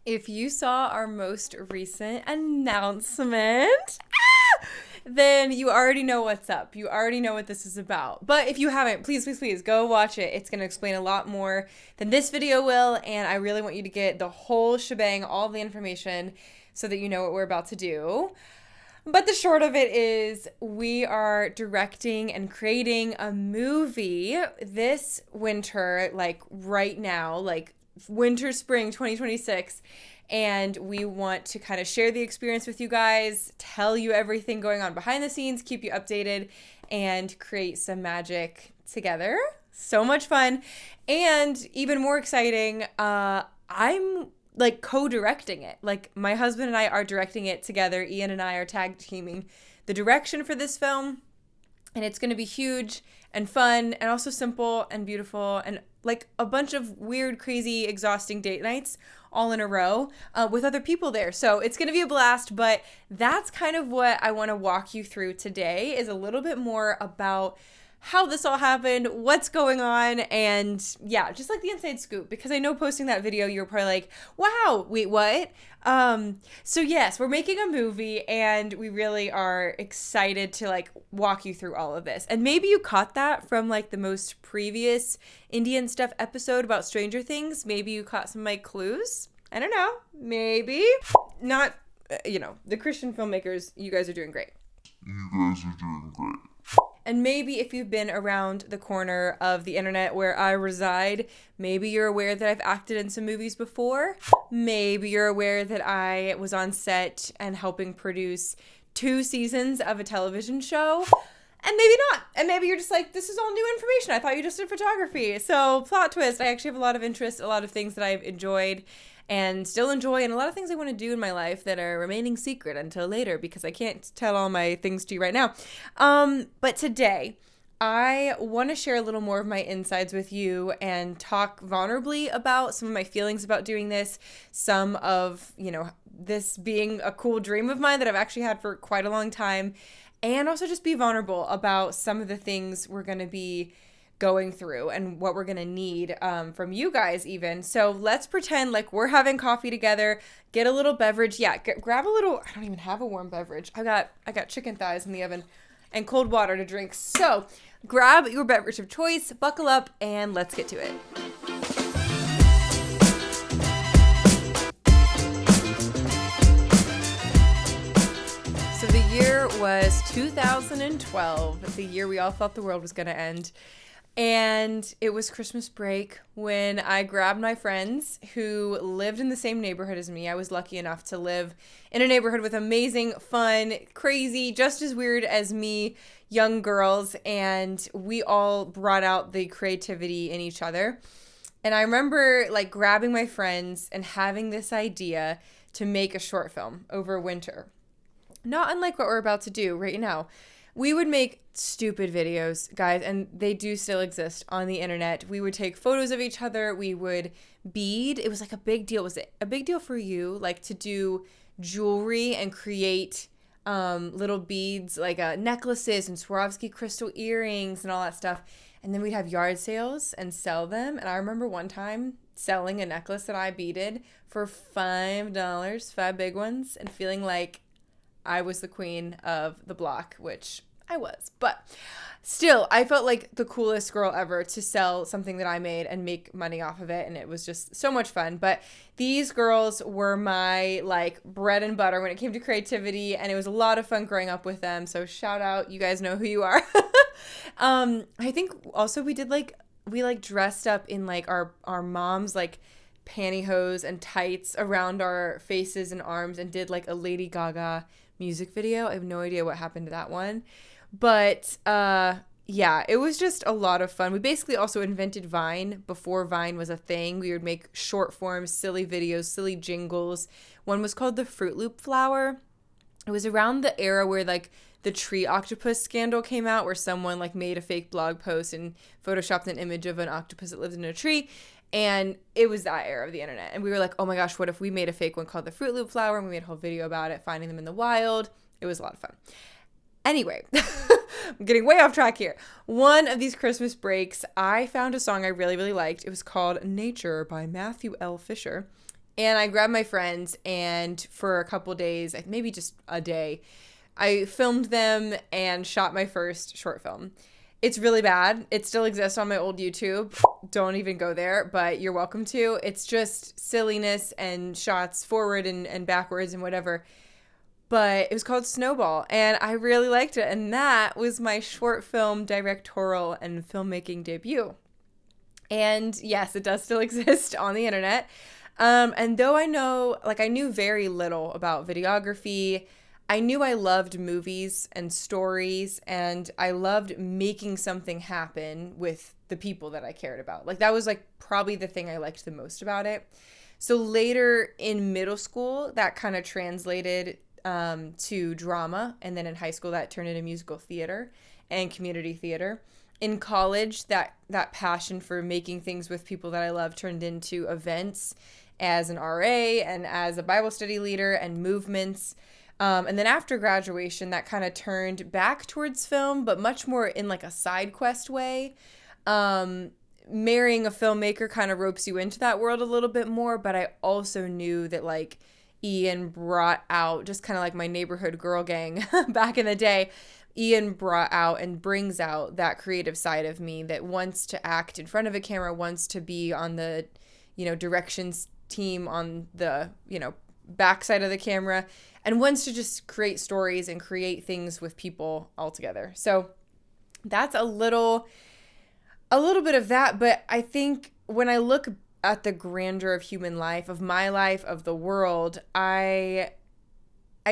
If you saw our most recent announcement, then you already know what's up. You already know what this is about. But if you haven't, please go watch it. It's going to explain a lot more than this video will, and I really want you to get the whole shebang, all the information, so that you know what we're about to do. But the short of it is we are directing and creating a movie this winter, like right now, like winter, spring 2026. And we want to kind of share the experience with you guys, tell you everything going on behind the scenes, keep you updated, and create some magic together. So much fun. And even more exciting, I'm like co-directing it. Like my husband and I are directing it together. Ian and I are tag teaming the direction for this film. And it's going to be huge and fun and also simple and beautiful and like a bunch of weird, crazy, exhausting date nights all in a row with other people there. So it's going to be a blast, but that's kind of what I want to walk you through today, is a little bit more about how this all happened, what's going on, and yeah, just like the inside scoop, because I know posting that video, you were probably like, wow, wait, what? So yes, we're making a movie, and we really are excited to like walk you through all of this. And maybe you caught that from like the most previous Indian stuff episode about Stranger Things. Maybe you caught some of my clues. I don't know. Maybe. Not, the Christian filmmakers, you guys are doing great. And maybe if you've been around the corner of the internet where I reside, maybe you're aware that I've acted in some movies before. Maybe you're aware that I was on set and helping produce 2 seasons of a television show. And maybe not. And maybe you're just like, this is all new information. I thought you just did photography. So plot twist, I actually have a lot of interest, a lot of things that I've enjoyed and still enjoy, and a lot of things I want to do in my life that are remaining secret until later because I can't tell all my things to you right now. But today, I want to share a little more of my insides with you and talk vulnerably about some of my feelings about doing this, some of, this being a cool dream of mine that I've actually had for quite a long time, and also just be vulnerable about some of the things we're going to be going through and what we're gonna need from you guys even. So let's pretend like we're having coffee together, get a little beverage. Yeah, grab a little, I don't even have a warm beverage. I got chicken thighs in the oven and cold water to drink. So grab your beverage of choice, buckle up, and let's get to it. So the year was 2012, the year we all thought the world was gonna end. And it was Christmas break when I grabbed my friends who lived in the same neighborhood as me. I was lucky enough to live in a neighborhood with amazing, fun, crazy, just as weird as me, young girls. And we all brought out the creativity in each other. And I remember like grabbing my friends and having this idea to make a short film over winter. Not unlike what we're about to do right now. We would make stupid videos, guys, and they do still exist on the internet. We would take photos of each other. We would bead. It was like a big deal. Was it a big deal for you, like to do jewelry and create little beads, like necklaces and Swarovski crystal earrings and all that stuff? And then we'd have yard sales and sell them. And I remember one time selling a necklace that I beaded for $5, 5 big ones, and feeling like I was the queen of the block, which I was. But still, I felt like the coolest girl ever to sell something that I made and make money off of it. And it was just so much fun. But these girls were my like bread and butter when it came to creativity. And it was a lot of fun growing up with them. So shout out. You guys know who you are. I think also we dressed up in like our mom's like pantyhose and tights around our faces and arms and did like a Lady Gaga music video. I have no idea what happened to that one. But yeah, it was just a lot of fun. We basically also invented Vine before Vine was a thing. We would make short forms, silly videos, silly jingles. One was called the Fruit Loop Flower. It was around the era where like the tree octopus scandal came out, where someone like made a fake blog post and photoshopped an image of an octopus that lived in a tree. And it was that era of the internet. And we were like, oh my gosh, what if we made a fake one called the Fruit Loop Flower? And we made a whole video about it, finding them in the wild. It was a lot of fun. Anyway, I'm getting way off track here. One of these Christmas breaks, I found a song I really, really liked. It was called Nature by Matthew L. Fisher. And I grabbed my friends, and for a couple days, maybe just a day, I filmed them and shot my first short film. It's really bad. It still exists on my old YouTube. Don't even go there, but you're welcome to. It's just silliness and shots forward and backwards and whatever. But it was called Snowball, and I really liked it. And that was my short film directorial and filmmaking debut. And yes, it does still exist on the internet. And though I knew very little about videography, I knew I loved movies and stories, and I loved making something happen with the people that I cared about. Like, that was like probably the thing I liked the most about it. So later in middle school, that kind of translated to drama, and then in high school, that turned into musical theater and community theater. In college, that passion for making things with people that I love turned into events as an RA and as a Bible study leader and movements. And then after graduation, that kind of turned back towards film, but much more in like a side quest way. Marrying a filmmaker kind of ropes you into that world a little bit more, but I also knew that like Ian brought out, just kind of like my neighborhood girl gang back in the day, Ian brought out and brings out that creative side of me that wants to act in front of a camera, wants to be on the, directions team on the, backside of the camera, and wants to just create stories and create things with people all together. So that's a little bit of that. But I think when I look at the grandeur of human life, of my life, of the world, I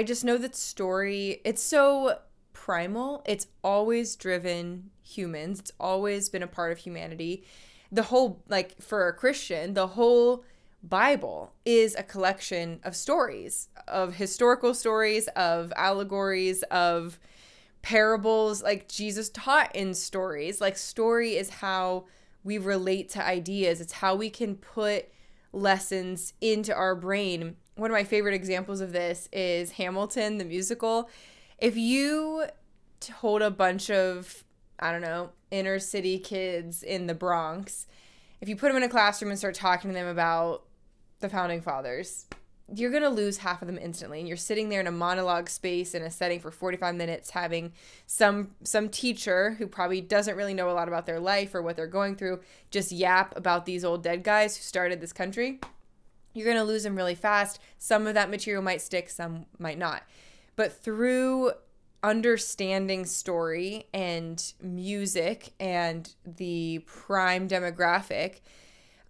just know that story, it's so primal. It's always driven humans. It's always been a part of humanity. The whole, like for a Christian, the whole Bible is a collection of stories, of historical stories, of allegories, of parables. Like Jesus taught in stories. Like story is how we relate to ideas. It's how we can put lessons into our brain. One of my favorite examples of this is Hamilton, the musical. If you told a bunch of, inner city kids in the Bronx, if you put them in a classroom and start talking to them about the Founding Fathers, you're going to lose half of them instantly. And you're sitting there in a monologue space in a setting for 45 minutes having some teacher who probably doesn't really know a lot about their life or what they're going through just yap about these old dead guys who started this country. You're going to lose them really fast. Some of that material might stick, some might not. But through understanding story and music and the prime demographic,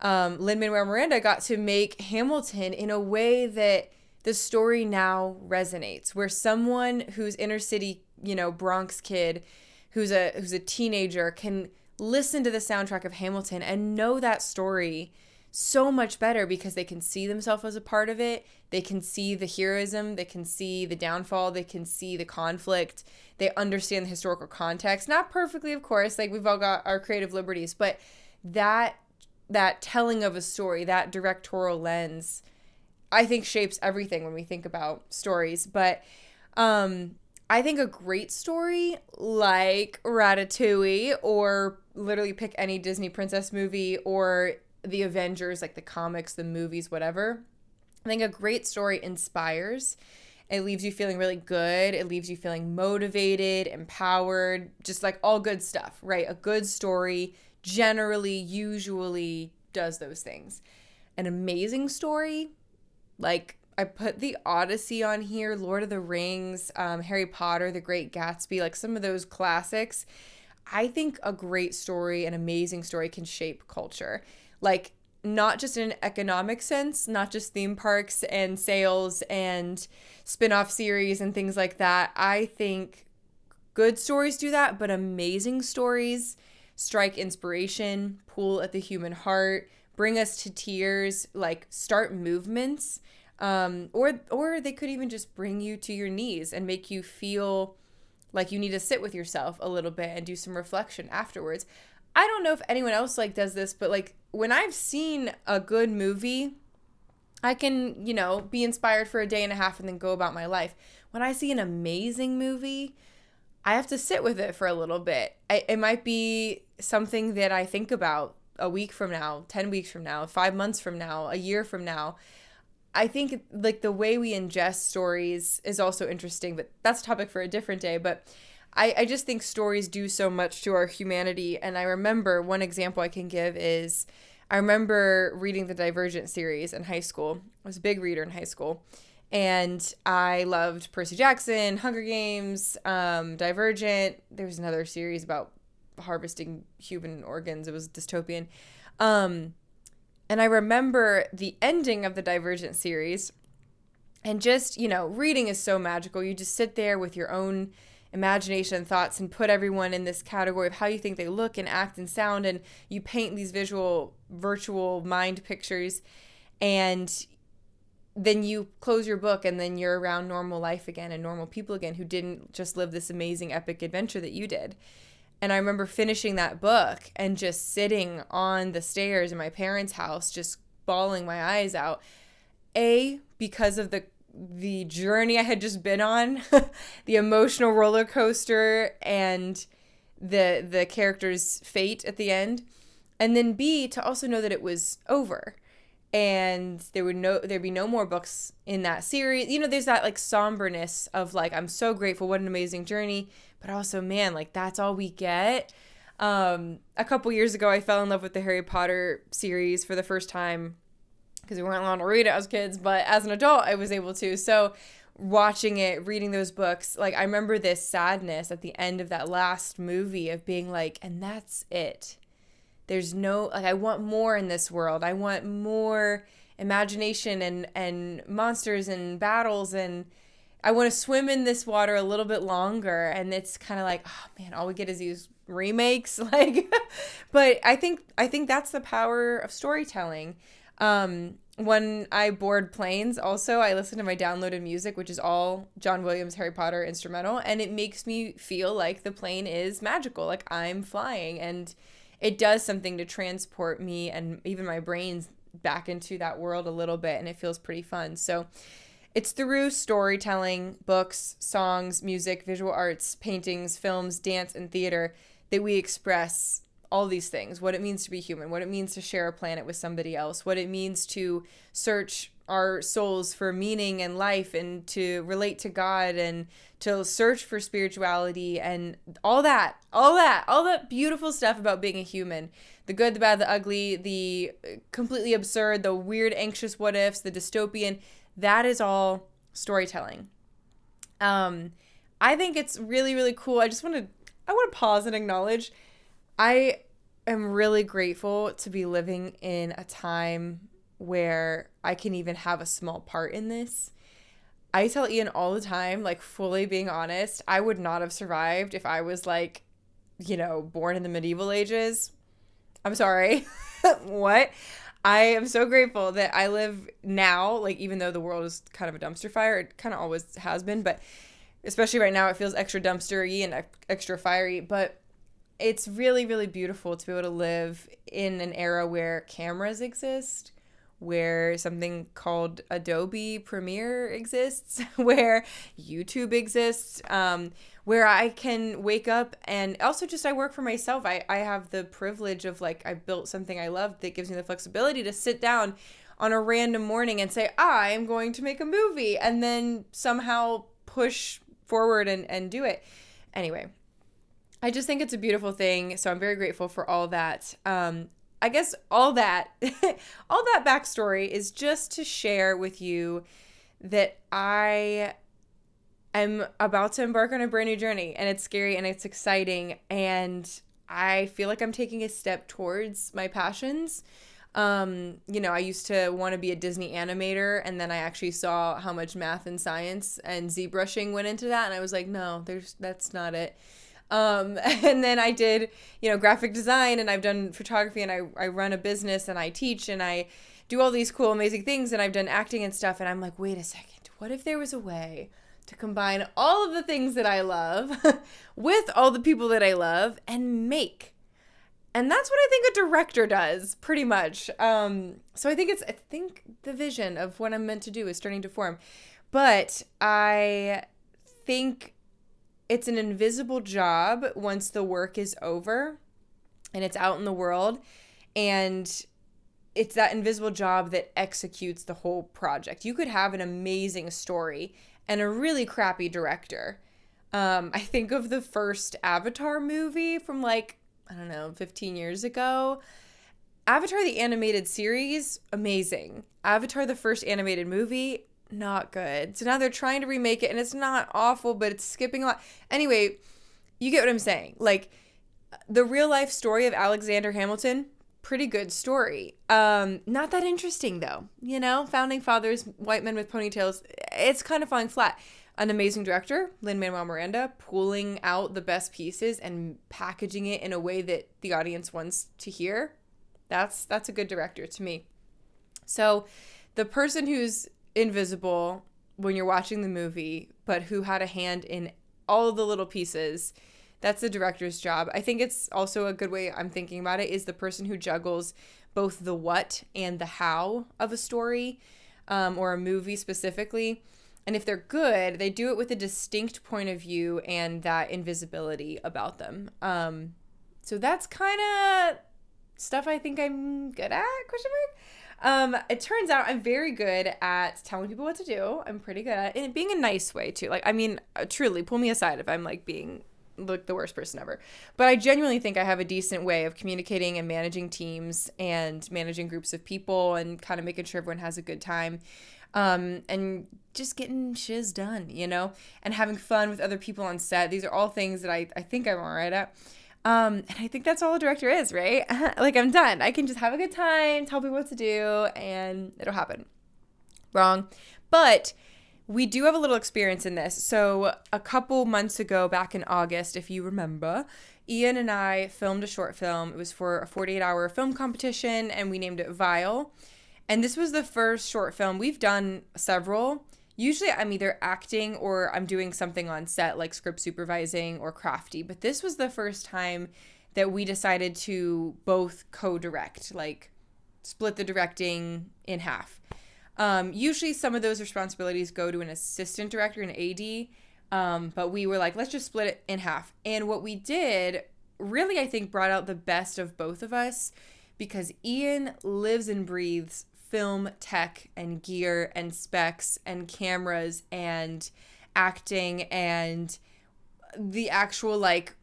Lin-Manuel Miranda got to make Hamilton in a way that the story now resonates, where someone who's inner city, Bronx kid, who's a teenager can listen to the soundtrack of Hamilton and know that story so much better because they can see themselves as a part of it. They can see the heroism, they can see the downfall, they can see the conflict. They understand the historical context. Not perfectly, of course, like we've all got our creative liberties, but that telling of a story, that directorial lens, I think shapes everything when we think about stories. But I think a great story like Ratatouille, or literally pick any Disney princess movie, or the Avengers, like the comics, the movies, whatever. I think a great story inspires. It leaves you feeling really good. It leaves you feeling motivated, empowered, just like all good stuff, right? A good story generally, usually does those things. An amazing story, like I put the Odyssey on here, Lord of the Rings, Harry Potter, The Great Gatsby, like some of those classics. I think a great story, an amazing story can shape culture. Like not just in an economic sense, not just theme parks and sales and spin-off series and things like that. I think good stories do that, but amazing stories strike inspiration, pull at the human heart, bring us to tears, like start movements, or they could even just bring you to your knees and make you feel like you need to sit with yourself a little bit and do some reflection afterwards. I don't know if anyone else does this, but when I've seen a good movie, I can, be inspired for a day and a half and then go about my life. When I see an amazing movie, I have to sit with it for a little bit. It might be something that I think about a week from now, 10 weeks from now, 5 months from now, a year from now. I think like the way we ingest stories is also interesting, but that's a topic for a different day. But I just think stories do so much to our humanity. And I remember one example I can give is I remember reading the Divergent series in high school. I was a big reader in high school. And I loved Percy Jackson, Hunger Games, Divergent. There was another series about harvesting human organs. It was dystopian. And I remember the ending of the Divergent series. And just, reading is so magical. You just sit there with your own imagination and thoughts and put everyone in this category of how you think they look and act and sound. And you paint these virtual mind pictures. And then you close your book and then you're around normal life again and normal people again who didn't just live this amazing epic adventure that you did. And I remember finishing that book and just sitting on the stairs in my parents' house, just bawling my eyes out. Because of the journey I had just been on, the emotional roller coaster and the character's fate at the end. And then B, to also know that it was over. And there'd be no more books in that series. There's that like somberness of like, I'm so grateful, what an amazing journey. But also, man, like that's all we get. A couple years ago, I fell in love with the Harry Potter series for the first time because we weren't allowed to read it as kids. But as an adult, I was able to. So watching it, reading those books, like I remember this sadness at the end of that last movie of being like, and that's it. There's no, like, I want more in this world. I want more imagination and monsters and battles, and I want to swim in this water a little bit longer. And it's kind of like, oh man, all we get is these remakes. Like, but I think that's the power of storytelling. When I board planes, also, I listen to my downloaded music, which is all John Williams' Harry Potter instrumental, and it makes me feel like the plane is magical, like I'm flying, and it does something to transport me and even my brains back into that world a little bit, and it feels pretty fun. So it's through storytelling, books, songs, music, visual arts, paintings, films, dance, and theater that we express all these things, what it means to be human, what it means to share a planet with somebody else, what it means to search our souls for meaning and life and to relate to God and to search for spirituality and all that beautiful stuff about being a human. The good, the bad, the ugly, the completely absurd, the weird, anxious what ifs, the dystopian, that is all storytelling. I think it's really, really cool. I want to pause and acknowledge I am really grateful to be living in a time where I can even have a small part in this. I tell Ian all the time, like fully being honest, I would not have survived if I was like, born in the medieval ages. I'm sorry. What? I am so grateful that I live now, like even though the world is kind of a dumpster fire, it kind of always has been, but especially right now it feels extra dumpstery and extra fiery, but it's really, really beautiful to be able to live in an era where cameras exist, where something called Adobe Premiere exists, where YouTube exists, where I can wake up and also just I work for myself. I have the privilege of like I've built something I love that gives me the flexibility to sit down on a random morning and say, I'm going to make a movie and then somehow push forward and do it. Anyway, I just think it's a beautiful thing. So I'm very grateful for all that. I guess all that backstory is just to share with you that I am about to embark on a brand new journey, and it's scary and it's exciting, and I feel like I'm taking a step towards my passions. I used to want to be a Disney animator, and then I actually saw how much math and science and ZBrushing went into that, and I was like, no, that's not it. And then I did, graphic design, and I've done photography, and I run a business, and I teach, and I do all these cool, amazing things, and I've done acting and stuff, and I'm like, wait a second, what if there was a way to combine all of the things that I love with all the people that I love and make? And that's what I think a director does, pretty much. So I think the vision of what I'm meant to do is starting to form. But I think it's an invisible job once the work is over and it's out in the world. And it's that invisible job that executes the whole project. You could have an amazing story and a really crappy director. I think of the first Avatar movie from like, I don't know, 15 years ago. Avatar, the animated series, amazing. Avatar, the first animated movie, not good. So now they're trying to remake it, and it's not awful, but it's skipping a lot. Anyway, you get what I'm saying. Like, the real life story of Alexander Hamilton, pretty good story. Not that interesting, though. You know, founding fathers, white men with ponytails, it's kind of falling flat. An amazing director, Lin-Manuel Miranda, pulling out the best pieces and packaging it in a way that the audience wants to hear. That's a good director to me. So the person who's invisible when you're watching the movie, but who had a hand in all of the little pieces, that's the director's job. I think it's also a good way I'm thinking about it is the person who juggles both the what and the how of a story, or a movie specifically. And if they're good, they do it with a distinct point of view and that invisibility about them. So that's kind of stuff I think I'm good at, ? It turns out I'm very good at telling people what to do. I'm pretty good at it. And being a nice way, too. Like, I mean, truly, pull me aside if I'm, like, being like the worst person ever. But I genuinely think I have a decent way of communicating and managing teams and managing groups of people and kind of making sure everyone has a good time. And just getting shiz done, you know, and having fun with other people on set. These are all things that I think I'm all right at. And I think that's all a director is, right? Like, I'm done. I can just have a good time, tell people what to do, and it'll happen. Wrong. But we do have a little experience in this. So a couple months ago, back in August, if you remember, Ian and I filmed a short film. It was for a 48-hour film competition, and we named it Vile. And this was the first short film. We've done several. Usually I'm either acting or I'm doing something on set, like script supervising or crafty. But this was the first time that we decided to both co-direct, like split the directing in half. Usually some of those responsibilities go to an assistant director, an AD. But we were like, let's just split it in half. And what we did really, I think, brought out the best of both of us, because Ian lives and breathes film tech and gear and specs and cameras and acting and the actual, like,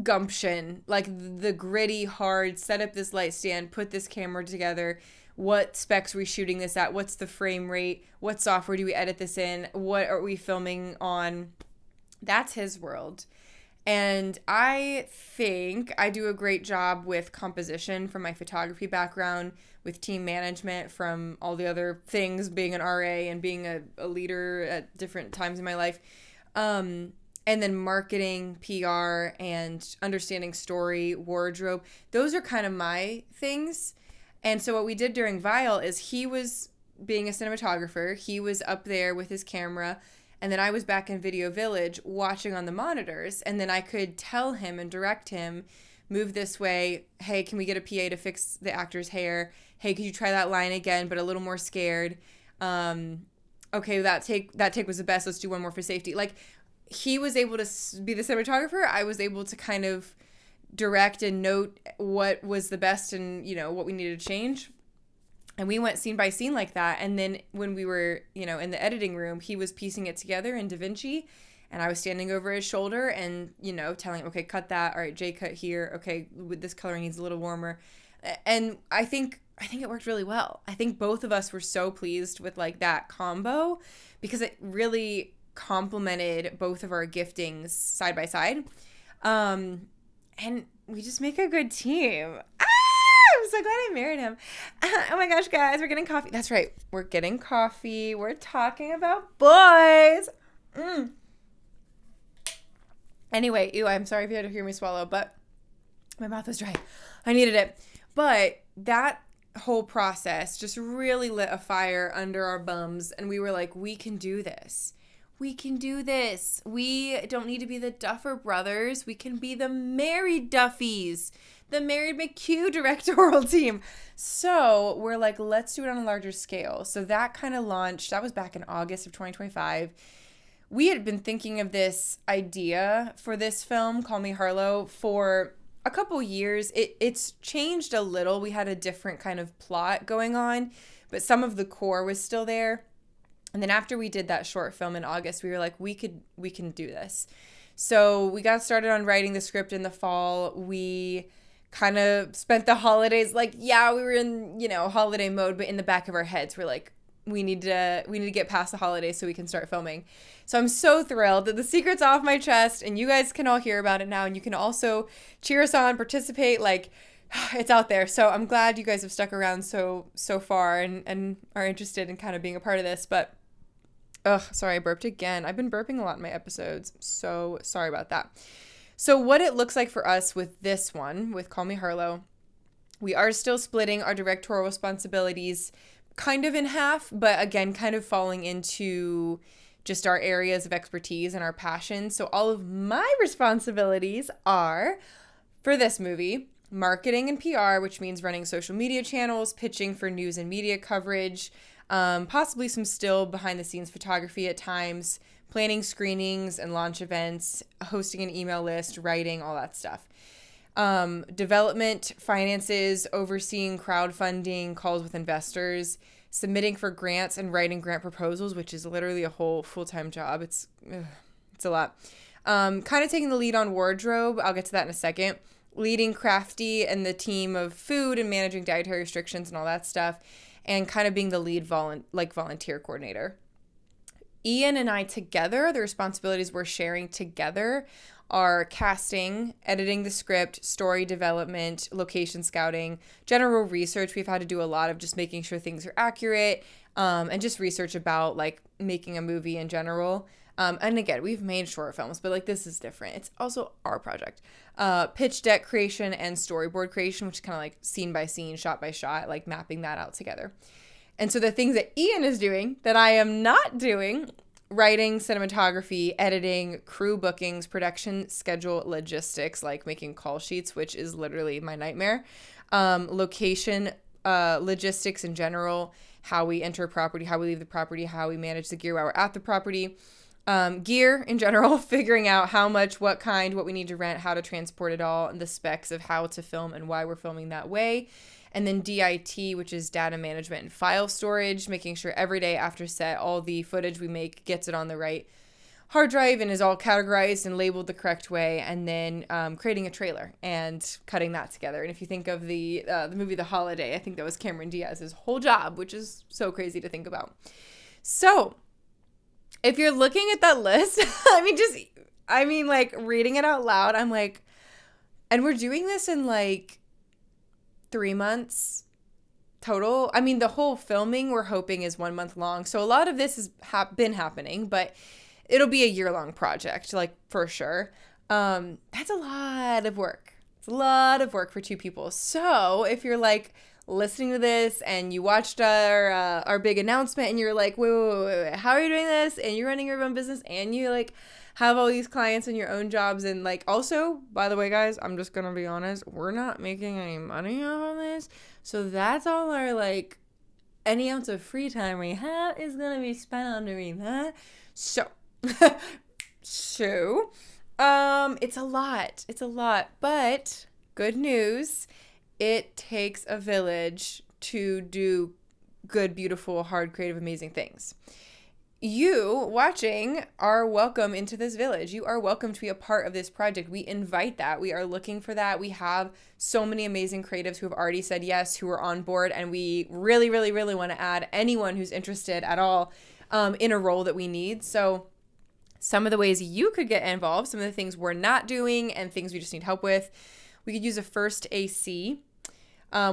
gumption, like the gritty, hard, set up this light stand, put this camera together, what specs are we shooting this at, what's the frame rate, what software do we edit this in, what are we filming on. That's his world. And I think I do a great job with composition from my photography background, with team management from all the other things, being an RA and being a leader at different times in my life. And then marketing, PR, and understanding story, wardrobe. Those are kind of my things. And so what we did during Vile is he was being a cinematographer. He was up there with his camera. And then I was back in Video Village watching on the monitors. And then I could tell him and direct him, move this way. Hey, can we get a PA to fix the actor's hair? Hey, could you try that line again, but a little more scared? Okay, that take was the best. Let's do one more for safety. Like, he was able to be the cinematographer. I was able to kind of direct and note what was the best and, you know, what we needed to change. And we went scene by scene like that. And then when we were, you know, in the editing room, he was piecing it together in DaVinci. And I was standing over his shoulder and, you know, telling him, okay, cut that. All right, J cut here. Okay, with this color needs a little warmer. And I think it worked really well. I think both of us were so pleased with, like, that combo, because it really complemented both of our giftings side by side. And we just make a good team. I'm so glad I married him. Oh my gosh, guys, we're getting coffee. That's right. We're getting coffee. We're talking about boys. Anyway, I'm sorry if you had to hear me swallow, but my mouth was dry. I needed it. But that whole process just really lit a fire under our bums, and we were like, we can do this. We can do this. We don't need to be the Duffer Brothers. We can be the Married Duffies, the Married McHugh directorial team. So we're like, let's do it on a larger scale. So that kind of launched. That was back in August of 2025. We had been thinking of this idea for this film, Call Me Harlow, for a couple years. It's changed a little. We had a different kind of plot going on, but some of the core was still there. And then after we did that short film in August, we were like, we can do this. So we got started on writing the script in the fall. We kind of spent the holidays like, yeah, we were in, holiday mode, but in the back of our heads, we're like, we need to get past the holidays so we can start filming. So I'm so thrilled that the secret's off my chest and you guys can all hear about it now, and you can also cheer us on, participate, like it's out there. So I'm glad you guys have stuck around so far and are interested in kind of being a part of this. But sorry, I burped again. I've been burping a lot in my episodes, so sorry about that. So what it looks like for us with this one, with Call Me Harlow, we are still splitting our directorial responsibilities kind of in half, but again, kind of falling into just our areas of expertise and our passion. So all of my responsibilities are, for this movie, marketing and PR, which means running social media channels, pitching for news and media coverage, possibly some still behind the scenes photography at times, planning screenings and launch events, hosting an email list, writing, all that stuff. Development, finances, overseeing crowdfunding, calls with investors, submitting for grants and writing grant proposals, which is literally a whole full-time job. It's a lot. Kind of taking the lead on wardrobe. I'll get to that in a second. Leading Crafty and the team of food and managing dietary restrictions and all that stuff, and kind of being the lead volunteer coordinator. Ian and I together, the responsibilities we're sharing together are casting, editing the script, story development, location scouting, general research. We've had to do a lot of just making sure things are accurate, and just research about like making a movie in general. And again, we've made short films, but like this is different. It's also our project. Pitch deck creation and storyboard creation, which is kind of like scene by scene, shot by shot, like mapping that out together. And so the things that Ian is doing that I am not doing: writing, cinematography, editing, crew bookings, production schedule, logistics, like making call sheets, which is literally my nightmare. Location, logistics in general, how we enter a property, how we leave the property, how we manage the gear while we're at the property. Gear in general, figuring out how much, what kind, what we need to rent, how to transport it all, and the specs of how to film and why we're filming that way. And then DIT, which is data management and file storage, making sure every day after set, all the footage we make gets it on the right hard drive and is all categorized and labeled the correct way. And then creating a trailer and cutting that together. And if you think of the movie The Holiday, I think that was Cameron Diaz's whole job, which is so crazy to think about. So if you're looking at that list, like reading it out loud, I'm like, and we're doing this in like 3 months total. I mean, the whole filming we're hoping is 1 month long. So a lot of this has been happening, but it'll be a year-long project, like for sure. That's a lot of work. It's a lot of work for two people. So if you're like listening to this and you watched our big announcement and you're like, wait, how are you doing this? And you're running your own business and you like have all these clients and your own jobs, and like also, by the way, guys, I'm just gonna be honest, we're not making any money off of this, so that's all our like any ounce of free time we have is gonna be spent on doing that. So it's a lot, but good news, it takes a village to do good, beautiful, hard, creative, amazing things. You watching are welcome into this village. You are welcome to be a part of this project. We invite that. We are looking for that. We have so many amazing creatives who have already said yes, who are on board, and we really, really, really want to add anyone who's interested at all in a role that we need. So some of the ways you could get involved, some of the things we're not doing and things we just need help with, we could use a first AC,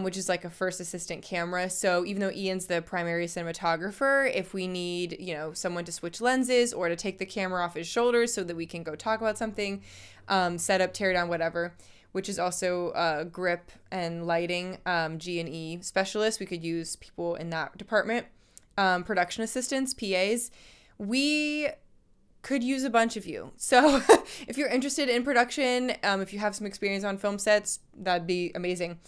which is like a first assistant camera. So even though Ian's the primary cinematographer, if we need, someone to switch lenses or to take the camera off his shoulders so that we can go talk about something, set up, tear down, whatever, which is also grip and lighting, G&E specialist. We could use people in that department. Production assistants, PAs. We could use a bunch of you. So if you're interested in production, if you have some experience on film sets, that'd be amazing.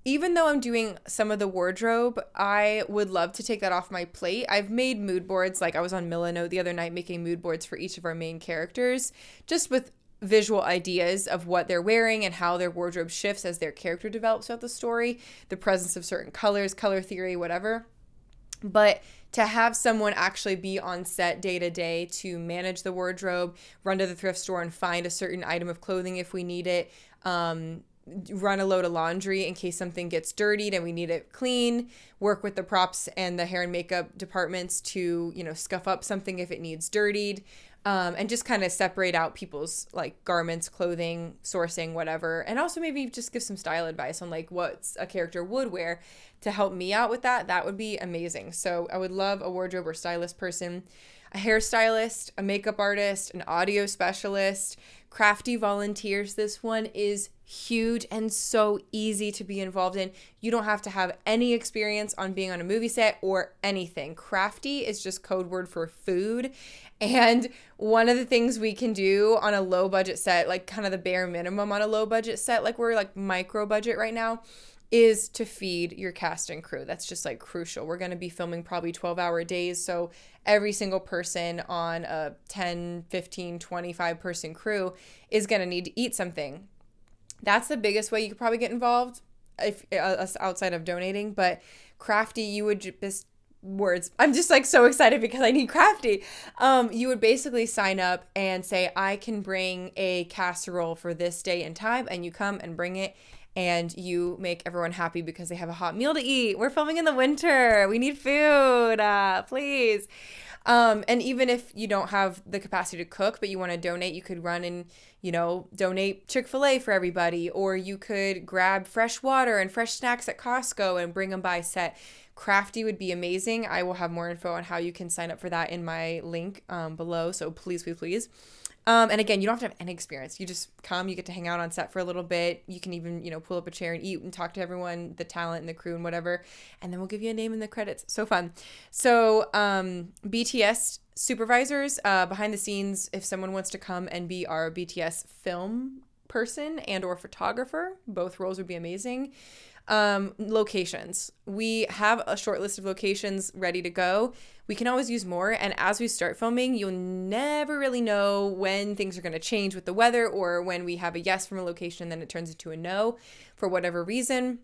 Even though I'm doing some of the wardrobe, I would love to take that off my plate. I've made mood boards. Like I was on Milanote the other night making mood boards for each of our main characters, just with visual ideas of what they're wearing and how their wardrobe shifts as their character develops throughout the story, the presence of certain colors, color theory, whatever. But to have someone actually be on set day to day to manage the wardrobe, run to the thrift store and find a certain item of clothing if we need it, run a load of laundry in case something gets dirtied and we need it clean, work with the props and the hair and makeup departments to, scuff up something if it needs dirtied, and just kind of separate out people's like garments, clothing, sourcing, whatever. And also maybe just give some style advice on like what a character would wear to help me out with that. That would be amazing. So I would love a wardrobe or stylist person, a hairstylist, a makeup artist, an audio specialist, crafty volunteers. This one is huge and so easy to be involved in. You don't have to have any experience on being on a movie set or anything. Crafty is just code word for food. And one of the things we can do on a low budget set, like kind of the bare minimum on a low budget set, like we're like micro budget right now, is to feed your cast and crew. That's just like crucial. We're going to be filming probably 12-hour days. So every single person on a 10, 15, 25 person crew is going to need to eat something. That's the biggest way you could probably get involved if outside of donating. But crafty, you would just words. I'm just like so excited because I need crafty. You would basically sign up and say, I can bring a casserole for this day and time, and you come and bring it. And you make everyone happy because they have a hot meal to eat. We're filming in the winter. We need food, please. And even if you don't have the capacity to cook, but you want to donate, you could run and, donate Chick-fil-A for everybody. Or you could grab fresh water and fresh snacks at Costco and bring them by set. Crafty would be amazing. I will have more info on how you can sign up for that in my link below. So please, please, please. And again, you don't have to have any experience. You just come, you get to hang out on set for a little bit. You can even, pull up a chair and eat and talk to everyone, the talent and the crew and whatever. And then we'll give you a name in the credits. So fun. So BTS supervisors, behind the scenes, if someone wants to come and be our BTS film person and or photographer, both roles would be amazing. Locations. We have a short list of locations ready to go. We can always use more. And as we start filming, you'll never really know when things are going to change with the weather or when we have a yes from a location, then it turns into a no for whatever reason.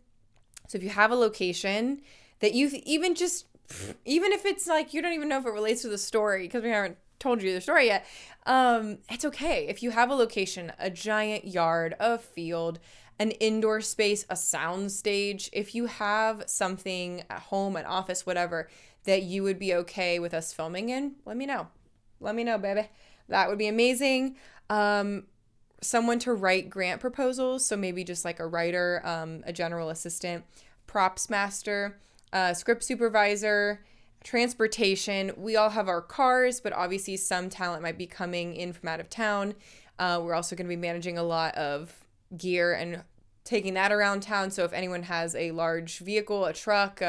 So if you have a location that you even if it's like, you don't even know if it relates to the story because we haven't told you the story yet. It's okay. If you have a location, a giant yard, a field, an indoor space, a sound stage, if you have something at home, an office, whatever, that you would be okay with us filming in, let me know. Let me know, baby. That would be amazing. Someone to write grant proposals. So maybe just like a writer, a general assistant, props master, script supervisor, transportation. We all have our cars, but obviously some talent might be coming in from out of town. We're also going to be managing a lot of gear and taking that around town. So if anyone has a large vehicle, a truck,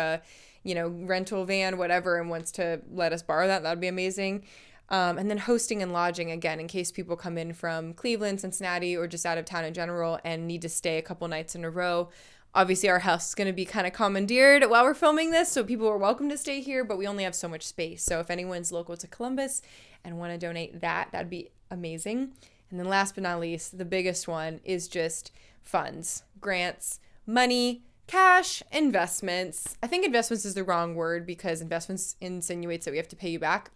rental van, whatever, and wants to let us borrow that, that'd be amazing. And then hosting and lodging, again, in case people come in from Cleveland, Cincinnati, or just out of town in general and need to stay a couple nights in a row. Obviously, our house is going to be kind of commandeered while we're filming this, so people are welcome to stay here, but we only have so much space. So if anyone's local to Columbus and want to donate that'd be amazing. And then last but not least, the biggest one is just funds, grants, money, cash, investments. I think investments is the wrong word because investments insinuates that we have to pay you back.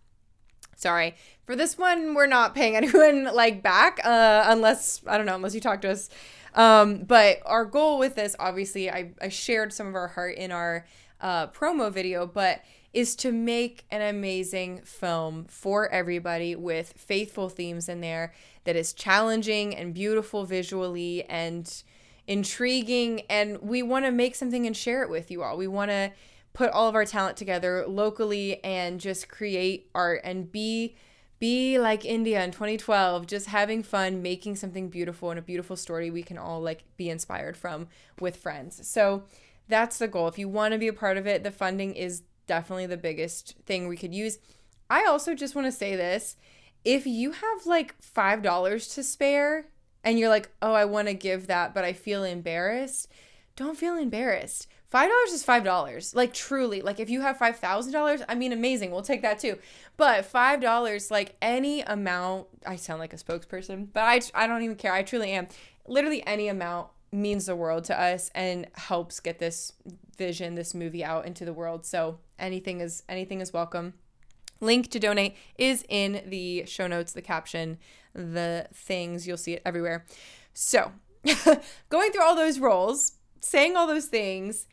Sorry. For this one, we're not paying anyone back unless you talk to us. But our goal with this, obviously, I shared some of our heart in our promo video, but is to make an amazing film for everybody with faithful themes in there that is challenging and beautiful visually and intriguing. And we want to make something and share it with you all. We want to put all of our talent together locally and just create art and be like India in 2012, just having fun, making something beautiful and a beautiful story we can all be inspired from with friends. So that's the goal. If you want to be a part of it, the funding is definitely the biggest thing we could use. I also just want to say this. If you have $5 to spare and you're like, oh, I want to give that, but I feel embarrassed, don't feel embarrassed. $5 is $5. Like, truly. Like, if you have $5,000, I mean, amazing. We'll take that too. But $5, like, any amount, I sound like a spokesperson, but I don't even care. I truly am. Literally any amount means the world to us and helps get this vision, this movie out into the world. So anything is welcome. Link to donate is in the show notes, the caption, the things. You'll see it everywhere. So going through all those roles, saying all those things,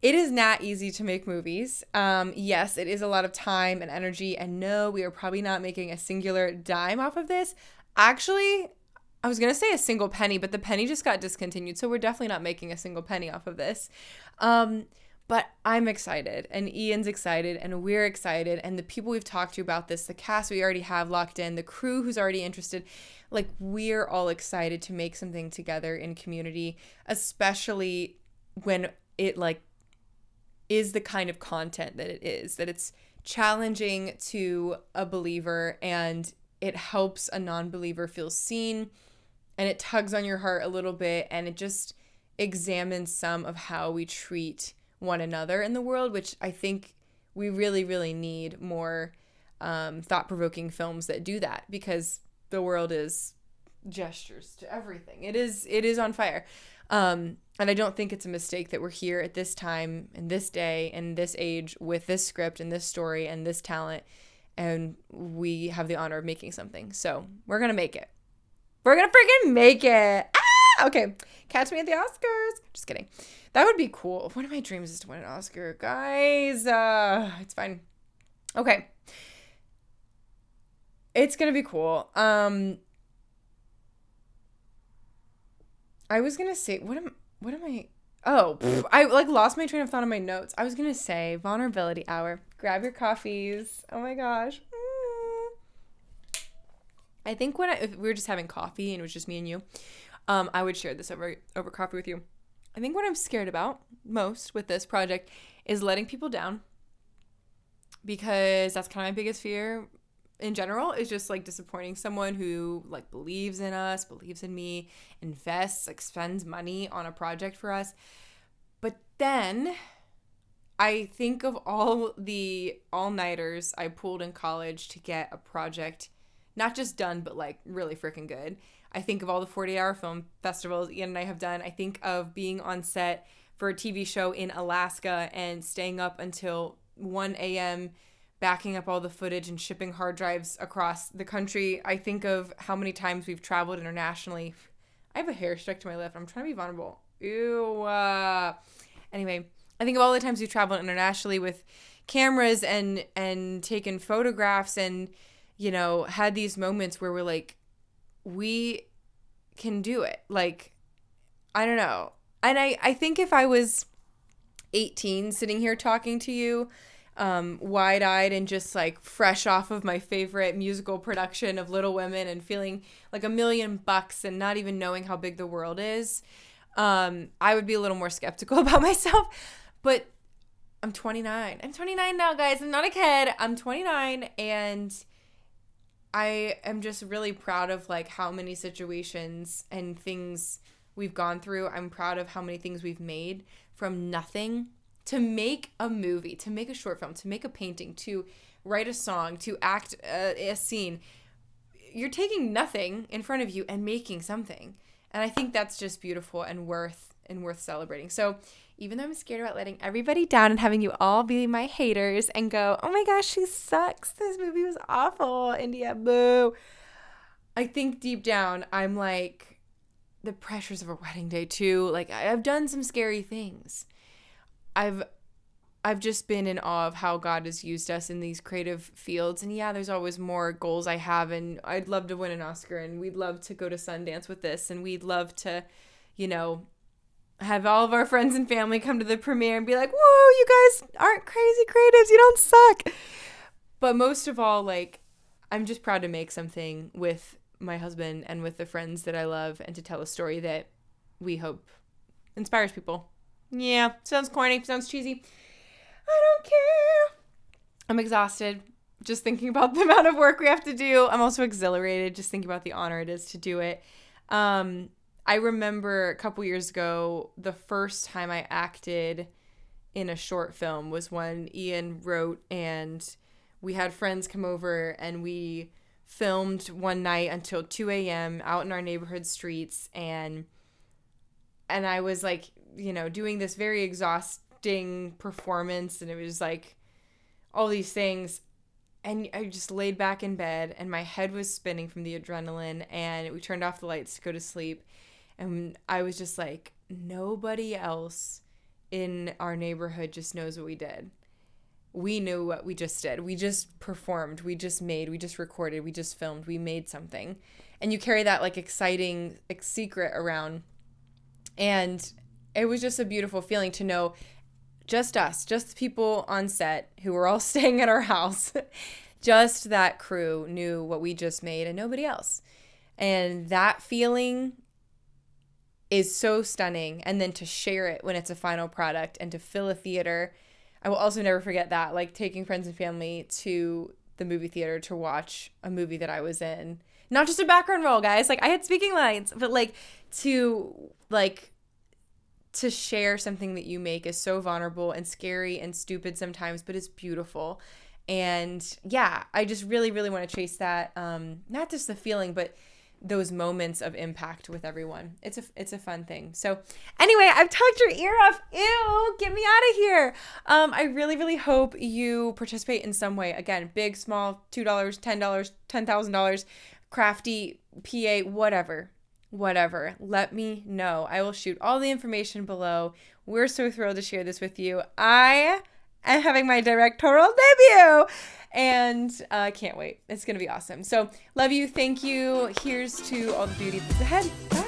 it is not easy to make movies. Yes, it is a lot of time and energy. And no, we are probably not making a singular dime off of this. Actually, I was going to say a single penny, but the penny just got discontinued. So we're definitely not making a single penny off of this. But I'm excited, and Ian's excited, and we're excited, and the people we've talked to about this, the cast we already have locked in, the crew who's already interested, like, we're all excited to make something together in community, especially when it, like, is the kind of content that it is, that it's challenging to a believer, and it helps a non-believer feel seen, and it tugs on your heart a little bit, and it just examines some of how we treat one another in the world, which I think we really, really need more thought-provoking films that do that, because the world is gestures to everything. It is on fire. And I don't think it's a mistake that we're here at this time, in this day, in this age, with this script and this story and this talent, and we have the honor of making something. So we're going to make it. We're going to freaking make it. Okay, catch me at the Oscars. Just kidding. That would be cool. One of my dreams is to win an Oscar, guys. It's fine. Okay. It's gonna be cool. I was gonna say, what am I? Oh, I like lost my train of thought on my notes. I was gonna say vulnerability hour. Grab your coffees. Oh my gosh. I think if we were just having coffee and it was just me and you, I would share this over coffee with you. I think what I'm scared about most with this project is letting people down, because that's kind of my biggest fear in general, is just like disappointing someone who like believes in us, believes in me, invests, like spends money on a project for us. But then I think of all the all-nighters I pulled in college to get a project not just done, but like really freaking good. I think of all the 40-hour film festivals Ian and I have done. I think of being on set for a TV show in Alaska and staying up until 1 a.m. backing up all the footage and shipping hard drives across the country. I think of how many times we've traveled internationally. I have a hair stuck to my lip. I'm trying to be vulnerable. Ew. Anyway, I think of all the times we've traveled internationally with cameras and taken photographs and, you know, had these moments where we're like, we can do it. Like, I don't know. And I think if I was 18 sitting here talking to you, wide-eyed and just like fresh off of my favorite musical production of Little Women and feeling like $1,000,000 and not even knowing how big the world is, I would be a little more skeptical about myself. But I'm 29. I'm 29 now, guys. I'm not a kid. I'm 29, and I am just really proud of like how many situations and things we've gone through. I'm proud of how many things we've made from nothing to make a movie, to make a short film, to make a painting, to write a song, to act a scene. You're taking nothing in front of you and making something. And I think that's just beautiful and worth celebrating. So even though I'm scared about letting everybody down and having you all be my haters and go, oh my gosh, she sucks, this movie was awful, India, boo, I think deep down I'm like, the pressures of a wedding day too. Like, I've done some scary things. I've just been in awe of how God has used us in these creative fields. And yeah, there's always more goals I have, and I'd love to win an Oscar, and we'd love to go to Sundance with this, and we'd love to, you know, have all of our friends and family come to the premiere and be like, whoa, you guys aren't crazy creatives, you don't suck. But most of all, like, I'm just proud to make something with my husband and with the friends that I love, and to tell a story that we hope inspires people. Yeah, sounds corny, sounds cheesy. I don't care. I'm exhausted just thinking about the amount of work we have to do. I'm also exhilarated just thinking about the honor it is to do it. I remember a couple years ago, the first time I acted in a short film was when Ian wrote, and we had friends come over and we filmed one night until 2 a.m. out in our neighborhood streets, and I was like, doing this very exhausting performance, and it was like all these things, and I just laid back in bed and my head was spinning from the adrenaline, and we turned off the lights to go to sleep, and I was just like, nobody else in our neighborhood just knows what we did. We knew what we just did. We just performed. We just made. We just recorded. We just filmed. We made something. And you carry that like exciting secret around. And it was just a beautiful feeling to know just us, just the people on set who were all staying at our house, just that crew knew what we just made and nobody else. And that feeling is so stunning. And then to share it when it's a final product and to fill a theater. I will also never forget that, like taking friends and family to the movie theater to watch a movie that I was in. Not just a background role, guys. Like I had speaking lines, but to share something that you make is so vulnerable and scary and stupid sometimes, but it's beautiful. And yeah, I just really, really want to chase that. Not just the feeling, but those moments of impact with everyone. It's a fun thing. So anyway, I've talked your ear off. Ew, get me out of here. I really, really hope you participate in some way. Again, big, small, $2, $10, $10,000, crafty, PA, whatever. Let me know. I will shoot all the information below. We're so thrilled to share this with you. I am having my directorial debut. And I can't wait. It's going to be awesome. So love you. Thank you. Here's to all the beauty that's ahead. Bye.